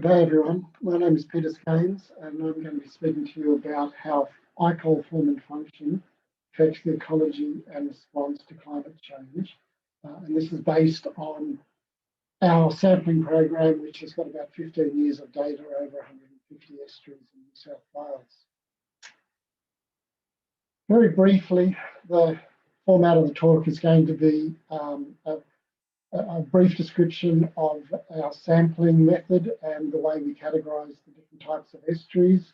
Good day, everyone. My name is Peter Scanes, and I'm going to be speaking to you about how ICOLL form and function affects the ecology and response to climate change. And this is based on our sampling program, which has got about 15 years of data over 150 estuaries in New South Wales. Very briefly, the format of the talk is going to be a brief description of our sampling method and the way we categorise the different types of estuaries.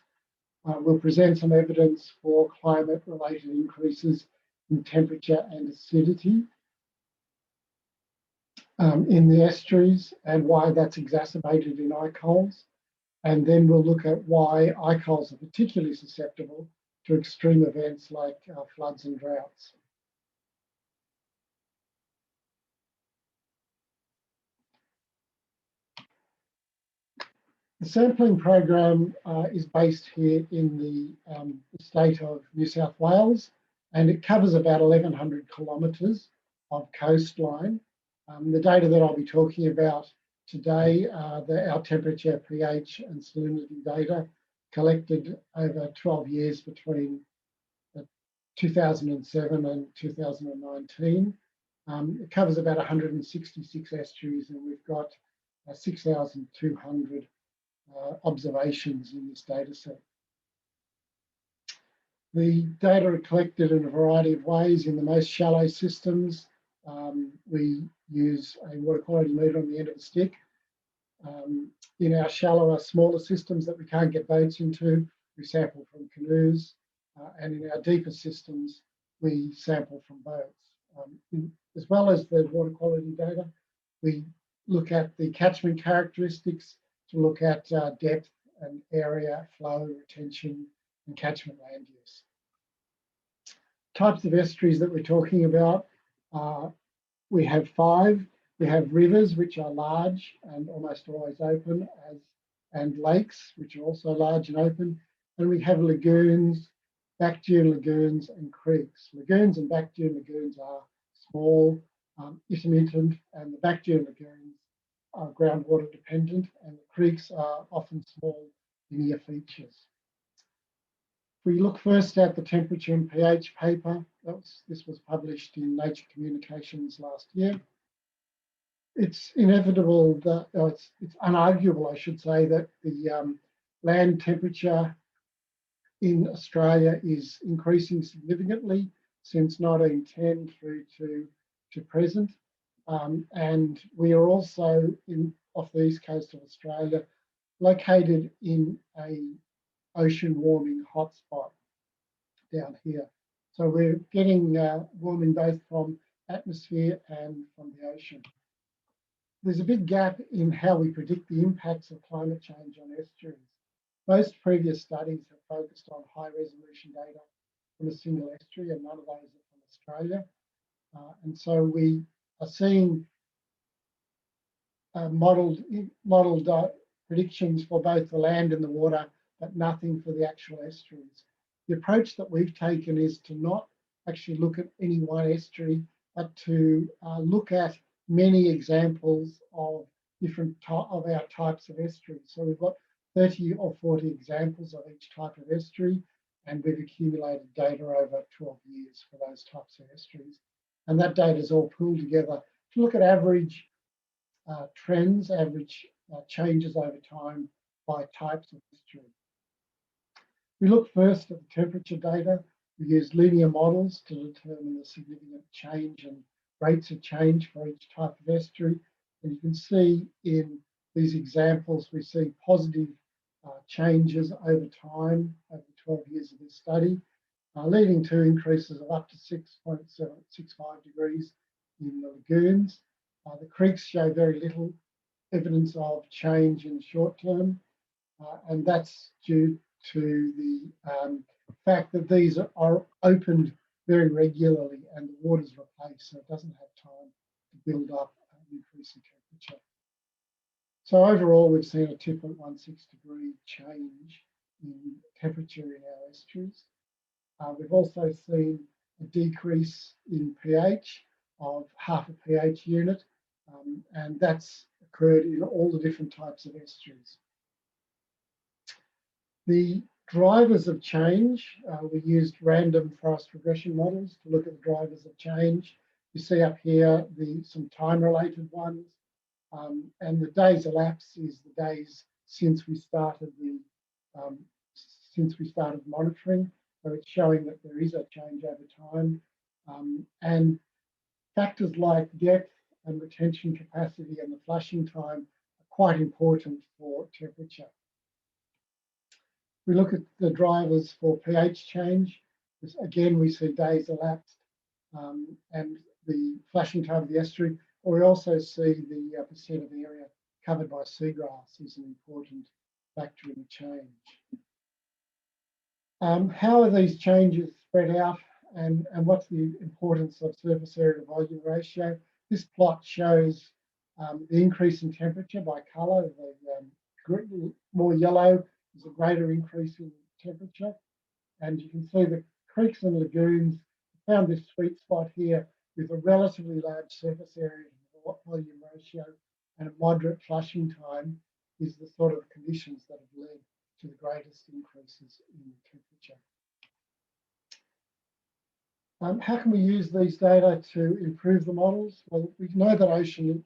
We'll present some evidence for climate-related increases in temperature and acidity in the estuaries and why that's exacerbated in ICOLLs. And then we'll look at why ICOLLs are particularly susceptible to extreme events like floods and droughts. The sampling program is based here in the state of New South Wales, and it covers about 1,100 kilometres of coastline. The data that I'll be talking about today are our temperature, pH and salinity data collected over 12 years between 2007 and 2019. It covers about 166 estuaries, and we've got 6,200 observations in this data set. The data are collected in a variety of ways. In the most shallow systems, we use a water quality meter on the end of a stick. In our shallower, smaller systems that we can't get boats into, we sample from canoes. And in our deeper systems, we sample from boats. As well as the water quality data, we look at the catchment characteristics to look at depth and area, flow, retention, and catchment land use. Types of estuaries that we're talking about, we have 5. We have rivers, which are large and almost always open, and lakes, which are also large and open. And we have lagoons, back dune lagoons, and creeks. Lagoons and back dune lagoons are small, intermittent, and the back dune lagoons are groundwater dependent, and the creeks are often small linear features. If we look first at the temperature and pH paper, this was published in Nature Communications last year. It's inevitable that, it's unarguable, I should say, that the land temperature in Australia is increasing significantly since 1910 through to present. And we are also off the east coast of Australia, located in an ocean warming hotspot down here. So we're getting warming both from atmosphere and from the ocean. There's a big gap in how we predict the impacts of climate change on estuaries. Most previous studies have focused on high resolution data from a single estuary, and none of those are from Australia. And so we are seeing modelled predictions for both the land and the water, but nothing for the actual estuaries. The approach that we've taken is to not actually look at any one estuary, but to look at many examples of different of our types of estuaries. So we've got 30 or 40 examples of each type of estuary, and we've accumulated data over 12 years for those types of estuaries. And that data is all pulled together to look at average trends, average changes over time by types of estuary. We look first at the temperature data. We use linear models to determine the significant change and rates of change for each type of estuary. And you can see in these examples, we see positive changes over time, over 12 years of this study, leading to increases of up to 6.765 degrees in the lagoons. The creeks show very little evidence of change in the short term, and that's due to the fact that these are opened very regularly and the water's replaced, so it doesn't have time to build up an increase in temperature. So overall, we've seen a 2.16 degree change in temperature in our estuaries. We've also seen a decrease in pH of half a pH unit, and that's occurred in all the different types of estuaries. The drivers of change, we used random forest regression models to look at the drivers of change. You see up here some time-related ones, and the days elapsed is the days since we started monitoring. So it's showing that there is a change over time, and factors like depth and retention capacity and the flushing time are quite important for temperature. We look at the drivers for pH change. Again, we see days elapsed and the flushing time of the estuary. Or we also see the percent of area covered by seagrass is an important factor in the change. How are these changes spread out, and what's the importance of surface area to volume ratio? This plot shows the increase in temperature by colour. The more yellow is a greater increase in temperature. And you can see the creeks and lagoons found this sweet spot here with a relatively large surface area to volume ratio and a moderate flushing time is the sort of conditions that have led to the greatest increases in temperature. How can we use these data to improve the models? Well, we know that ocean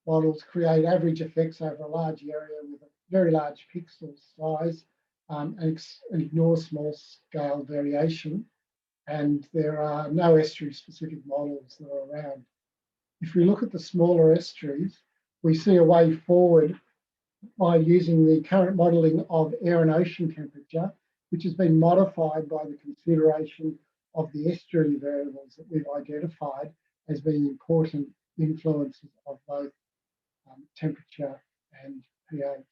models create average effects over a large area with a very large pixel size and ignore small scale variation. And there are no estuary specific models that are around. If we look at the smaller estuaries, we see a way forward by using the current modelling of air and ocean temperature, which has been modified by the consideration of the estuary variables that we've identified as being important influences of both temperature and pH.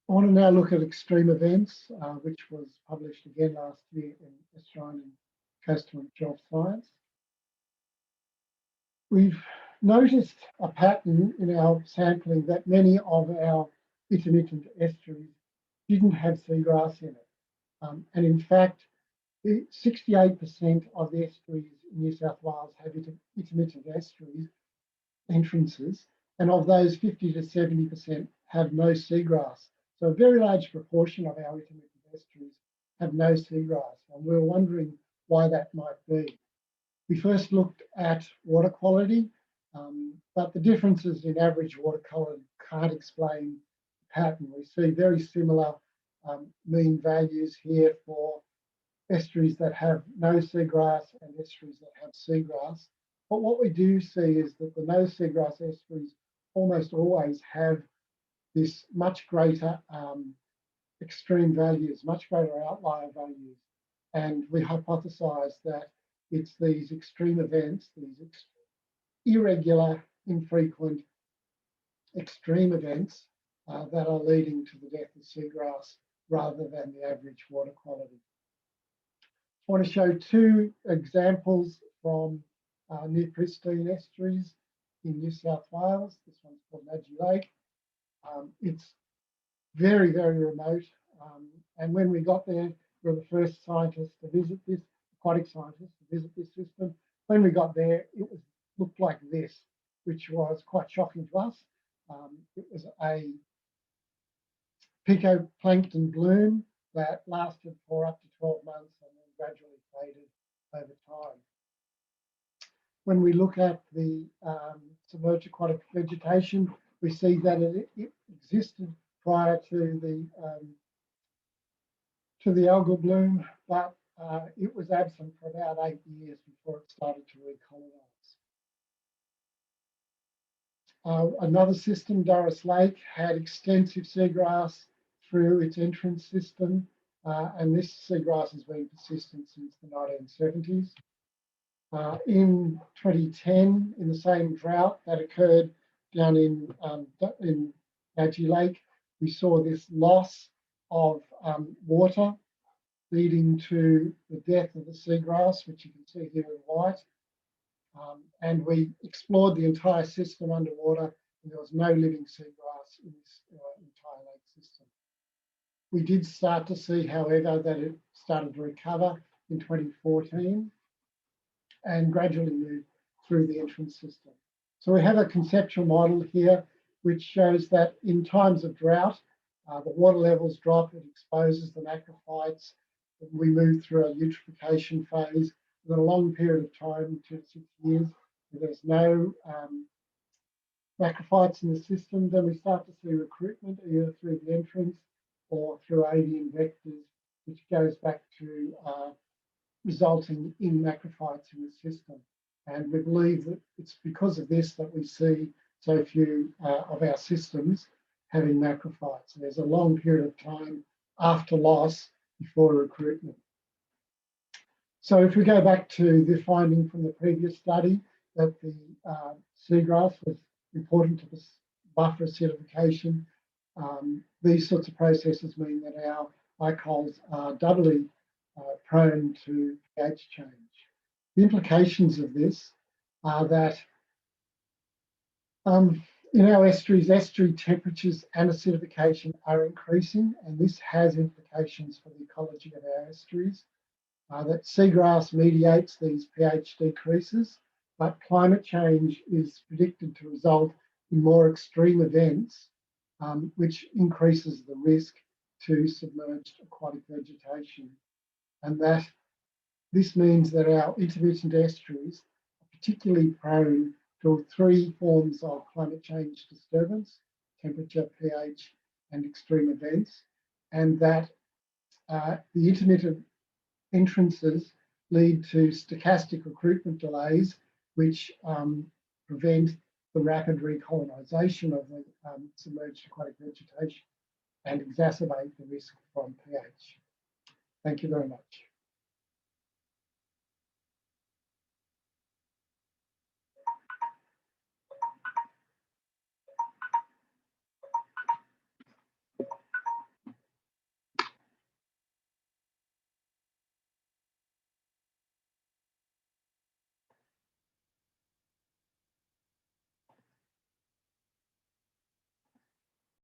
I want to now look at extreme events, which was published again last year in Australian Coastal and Shelf Science. We've noticed a pattern in our sampling that many of our intermittent estuaries didn't have seagrass in it. And in fact, 68% of the estuaries in New South Wales have intermittent estuaries entrances, and of those 50 to 70% have no seagrass. So a very large proportion of our intermittent estuaries have no seagrass, and we're wondering why that might be. We first looked at water quality, but the differences in average water quality can't explain the pattern. We see very similar mean values here for estuaries that have no seagrass and estuaries that have seagrass. But what we do see is that the no seagrass estuaries almost always have this much greater extreme values, much greater outlier values. And we hypothesize that it's these extreme events, these irregular, infrequent, extreme events that are leading to the death of seagrass rather than the average water quality. I want to show two examples from near Pristine estuaries in New South Wales. This one's called Magi Lake. It's very, very remote. And when we got there, we were the first scientists to visit this, aquatic scientists to visit this system. When we got there, it looked like this, which was quite shocking to us. It was a picoplankton bloom that lasted for up to 12 months and then gradually faded over time. When we look at the submerged aquatic vegetation, we see that it existed prior to the algal bloom, but it was absent for about 8 years before it started to recolonise. Another system, Doris Lake, had extensive seagrass through its entrance system, and this seagrass has been persistent since the 1970s. In 2010, in the same drought that occurred down in Magi Lake, we saw this loss of water leading to the death of the seagrass, which you can see here in white. And we explored the entire system underwater, and there was no living seagrass in this entire lake system. We did start to see, however, that it started to recover in 2014 and gradually moved through the entrance system. So we have a conceptual model here which shows that in times of drought, The water levels drop, it exposes the macrophytes. We move through a eutrophication phase. Within a long period of time, 2 to 6 years, there's no macrophytes in the system, then we start to see recruitment either through the entrance or through avian vectors, which goes back to resulting in macrophytes in the system. And we believe that it's because of this that we see so few of our systems having macrophytes. There's a long period of time after loss before recruitment. So if we go back to the finding from the previous study that the seagrass was important to the buffer acidification, these sorts of processes mean that our ICOLLs are doubly prone to pH change. The implications of this are that in our estuaries, estuary temperatures and acidification are increasing, and this has implications for the ecology of our estuaries. That seagrass mediates these pH decreases, but climate change is predicted to result in more extreme events, which increases the risk to submerged aquatic vegetation. And that this means that our intermittent estuaries are particularly prone to 3 forms of climate change disturbance: temperature, pH, and extreme events, and that the intermittent entrances lead to stochastic recruitment delays, which prevent the rapid recolonisation of the submerged aquatic vegetation and exacerbate the risk from pH. Thank you very much.